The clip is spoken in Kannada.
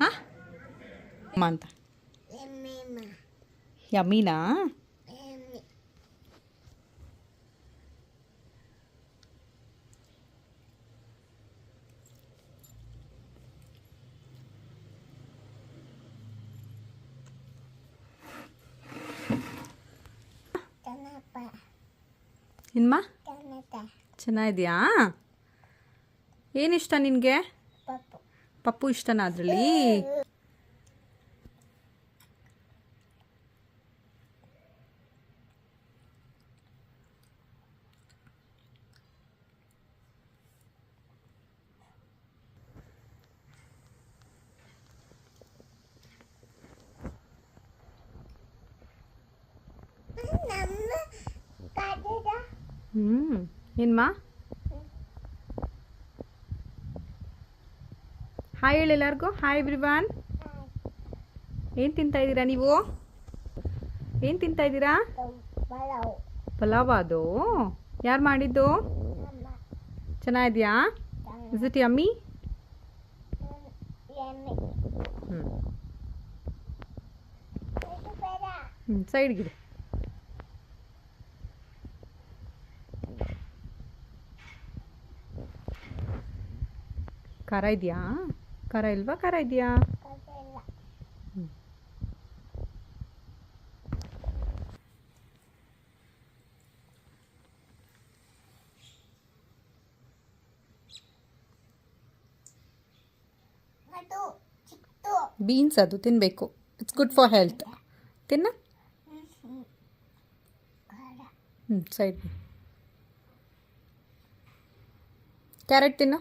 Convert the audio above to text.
ಹಾಂ ಅಮ್ಮ ಅಂತ ಯಮ್ಮೀನಾ ಇನ್ಮ ಚೆನ್ನಾಗಿದೆಯಾ ಏನಿಷ್ಟ ನಿನಗೆ ಪಪ್ಪು ಇಷ್ಟನಾ ಅದರಲ್ಲಿ ಏನ್ಮಾ ಹಾಯ್ ಹೇಳಿ ಎಲ್ಲರಿಗೂ ಹಾಯ್ ಎವ್ರಿವನ್ ಏನು ತಿಂತಾ ಇದ್ದೀರಾ ನೀವು ಏನು ತಿಂತಾ ಇದ್ದೀರಾ ಪಲಾವ್ ಅದು ಯಾರು ಮಾಡಿದ್ದು ಚೆನ್ನಾಗಿದೆಯಾ ಇಸ್ ಇಟ್ ಯಮ್ಮಿ ಸೈಡ್ಗಿದೆ ಖಾರ ಇದೆಯಾ ಖಾರ ಇಲ್ವಾ ಖಾರ ಇದೆಯಾ ಬೀನ್ಸ್ ಅದು ತಿನ್ನಬೇಕು ಇಟ್ಸ್ ಗುಡ್ ಫಾರ್ ಹೆಲ್ತ್ ತಿನ್ನ ಸೈಡ್ ಕ್ಯಾರೆಟ್ ತಿನ್ನು